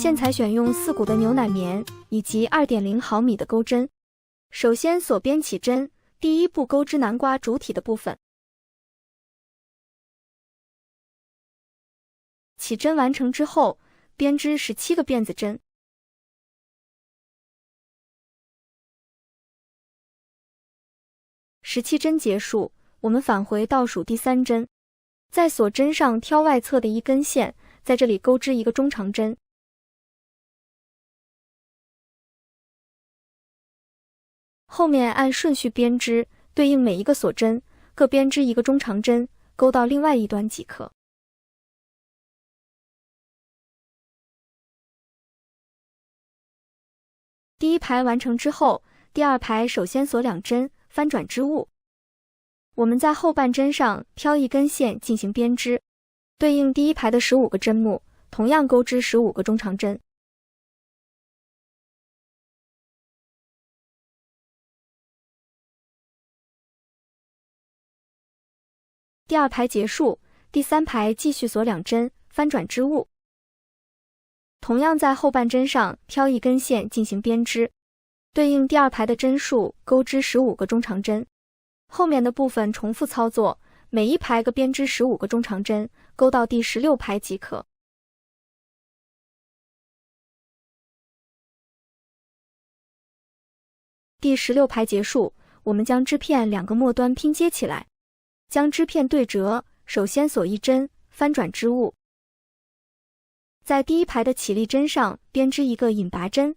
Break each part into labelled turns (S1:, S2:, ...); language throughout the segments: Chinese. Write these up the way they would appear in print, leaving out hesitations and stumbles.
S1: 线材选用4股的牛奶棉以及2.0毫米的钩针。首先锁边起针，第一步钩织南瓜主体的部分。起针完成之后，编织17个辫子针。17针结束，我们返回倒数第3针，在锁针上挑外侧的一根线，在这里钩织一个中长针。后面按顺序编织，对应每一个锁针，各编织一个中长针，钩到另外一端即可。第一排完成之后，第2排首先锁2针，翻转织物。我们在后半针上挑一根线进行编织，对应第1排的15个针目，同样钩织15个中长针。第2排结束，第3排继续锁2针，翻转织物。同样在后半针上挑一根线进行编织，对应第2排的针数钩织15个中长针。后面的部分重复操作，每一排各编织15个中长针，钩到第16排即可。第16排结束，我们将织片2个末端拼接起来，将织片对折，首先锁1针，翻转织物。在第1排的起立针上编织一个引拔针，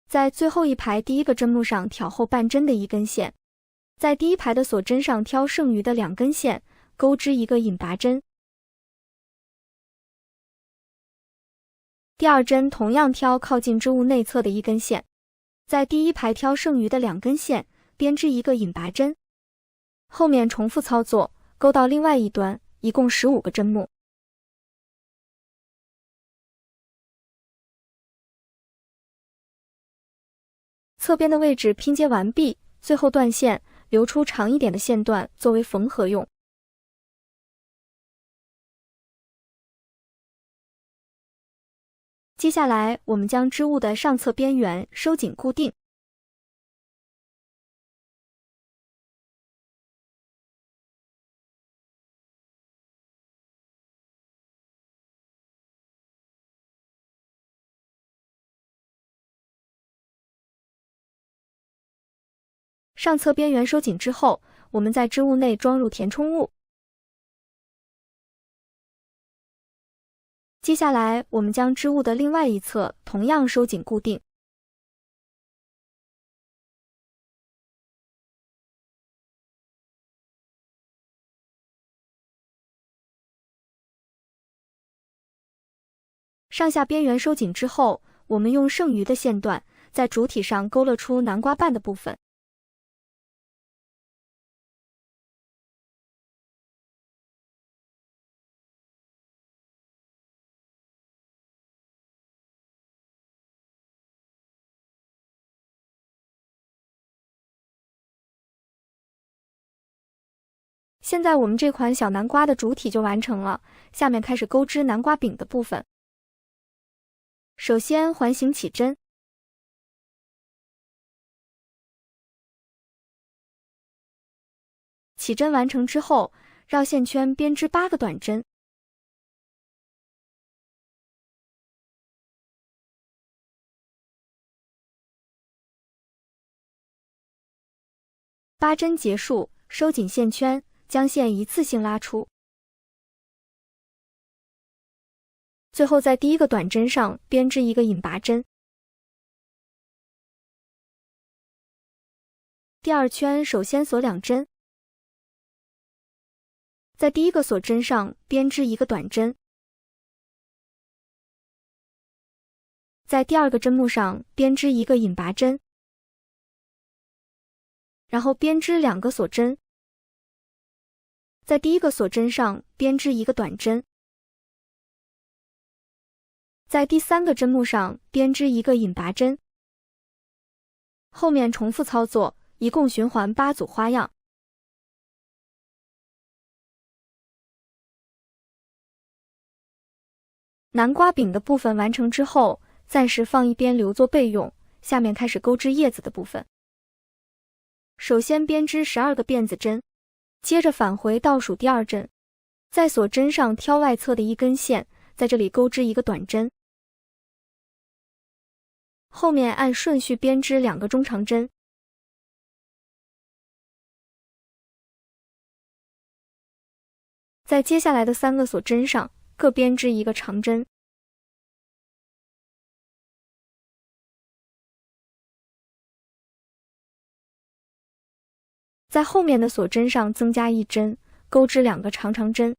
S1: 在最后一排第1个针目上挑后半针的1根线，在第1排的锁针上挑剩余的2根线，钩织一个引拔针。第2针同样挑靠近织物内侧的1根线，在第1排挑剩余的2根线，编织一个引拔针。后面重复操作，钩到另外一端，一共15个针目。侧边的位置拼接完毕，最后断线，留出长一点的线段作为缝合用。接下来，我们将织物的上侧边缘收紧固定。上侧边缘收紧之后，我们在织物内装入填充物。接下来，我们将织物的另外一侧同样收紧固定。上下边缘收紧之后，我们用剩余的线段在主体上勾勒出南瓜瓣的部分。现在我们这款小南瓜的主体就完成了，下面开始钩织南瓜柄的部分。首先环形起针，起针完成之后，绕线圈编织8个短针。8针结束，收紧线圈，将线一次性拉出。最后在第1个短针上编织一个引拔针。第2圈首先锁2针，在第1个锁针上编织一个短针，在第2个针目上编织一个引拔针，然后编织2个锁针，在第1个锁针上编织一个短针，在第3个针目上编织一个引拔针。后面重复操作，一共循环8组花样。南瓜柄的部分完成之后，暂时放一边留作备用。下面开始钩织叶子的部分。首先编织12个辫子针，接着返回倒数第2针，在锁针上挑外侧的一根线，在这里钩织一个短针。后面按顺序编织2个中长针。在接下来的3个锁针上各编织一个长针。在后面的锁针上增加1针，钩织2个长针。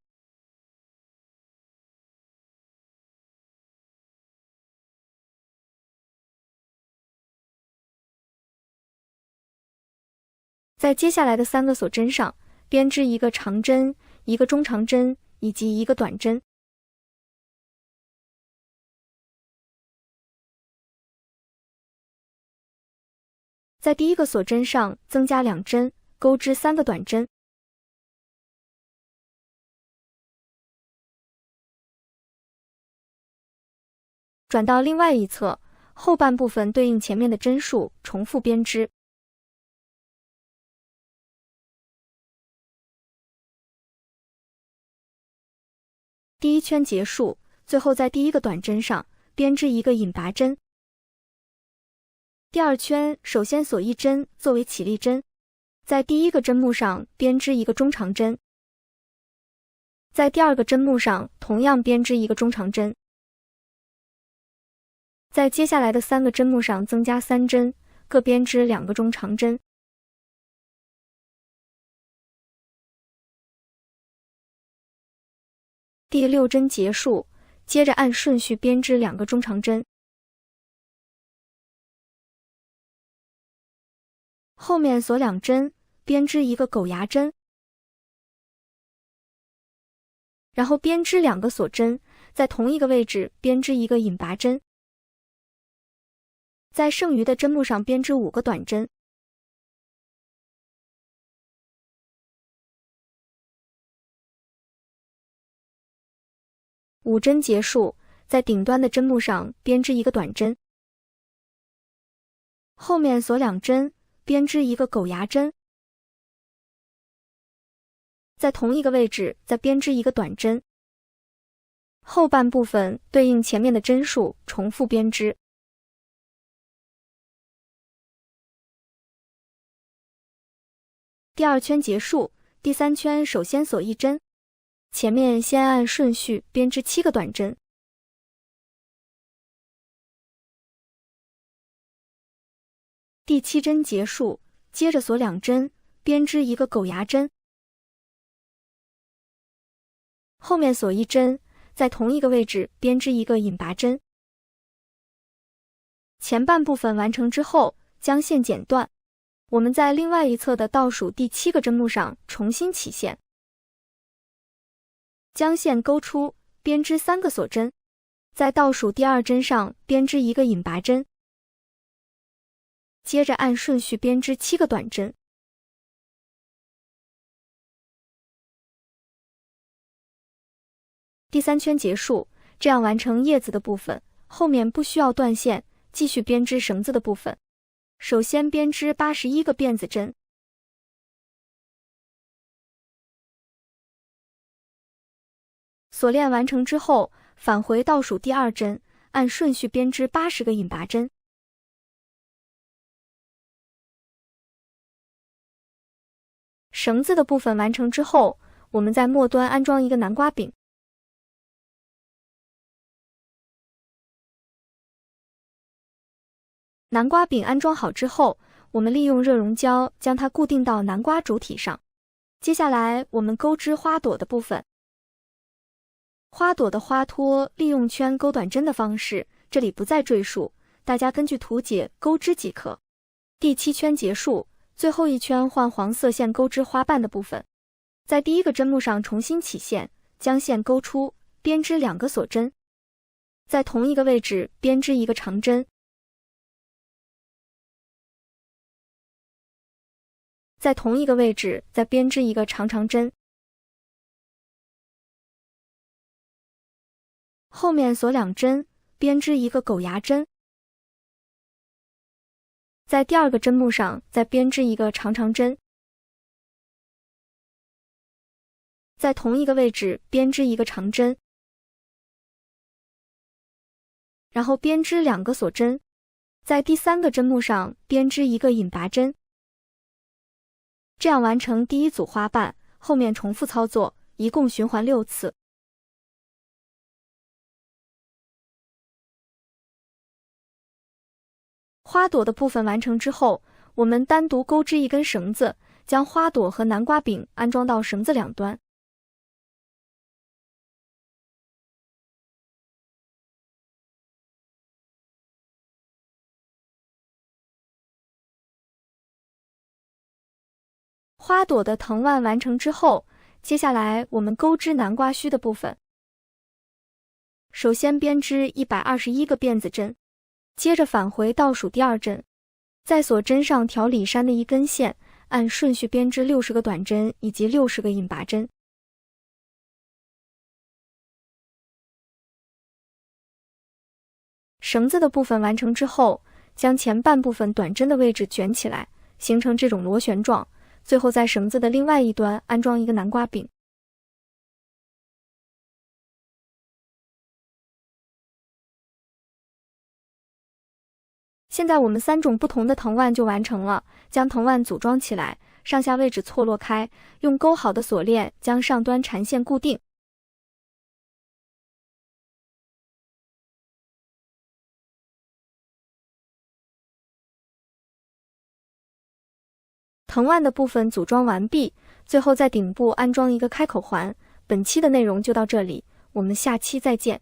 S1: 在接下来的3个锁针上编织一个长针、一个中长针以及一个短针。在第1个锁针上增加2针，钩织3个短针。转到另外一侧，后半部分对应前面的针数，重复编织。第1圈结束，最后在第1个短针上编织一个引拔针。第2圈首先锁1针作为起立针，在第1个针目上编织一个中长针，在第2个针目上同样编织一个中长针，在接下来的3个针目上增加3针，各编织2个中长针。第6针结束，接着按顺序编织2个中长针。后面锁2针，编织一个狗牙针，然后编织2个锁针，在同一个位置编织一个引拔针，在剩余的针目上编织5个短针。5针结束，在顶端的针目上编织一个短针，后面锁2针，编织一个狗牙针，在同一个位置再编织一个短针。后半部分对应前面的针数，重复编织。第2圈结束，第3圈首先锁1针，前面先按顺序编织7个短针。第7针结束，接着锁2针，编织一个狗牙针，后面锁1针，在同一个位置编织一个引拔针。前半部分完成之后，将线剪断，我们在另外一侧的倒数第7个针目上重新起线，将线勾出，编织3个锁针，在倒数第2针上编织一个引拔针，接着按顺序编织7个短针。第3圈结束，这样完成叶子的部分，后面不需要断线，继续编织绳子的部分。首先编织81个辫子针，锁链完成之后，返回倒数第2针，按顺序编织80个引拔针。绳子的部分完成之后，我们在末端安装一个南瓜柄。南瓜柄安装好之后，我们利用热熔胶将它固定到南瓜主体上。接下来我们钩织花朵的部分。花朵的花托利用圈钩短针的方式，这里不再赘述，大家根据图解钩织即可。第7圈结束，最后一圈换黄色线钩织花瓣的部分，在第1个针目上重新起线，将线勾出，编织2个锁针，在同一个位置编织一个长针，在同一个位置再编织一个长针。后面锁2针，编织一个狗牙针。在第2个针目上再编织一个长长针，在同一个位置编织一个长针，然后编织2个锁针，在第3个针目上编织一个引拔针。这样完成第1组花瓣，后面重复操作，一共循环6次。花朵的部分完成之后，我们单独钩织一根绳子，将花朵和南瓜柄安装到绳子两端。花朵的藤蔓完成之后，接下来我们钩织南瓜须的部分。首先编织121个辫子针，接着返回倒数第2针，在锁针上调里山的一根线，按顺序编织60个短针以及60个引拔针。绳子的部分完成之后，将前半部分短针的位置卷起来，形成这种螺旋状，最后在绳子的另外一端安装一个南瓜柄。现在我们3种不同的藤蔓就完成了，将藤蔓组装起来，上下位置错落开，用钩好的锁链将上端缠线固定。藤蔓的部分组装完毕，最后在顶部安装一个开口环。本期的内容就到这里，我们下期再见。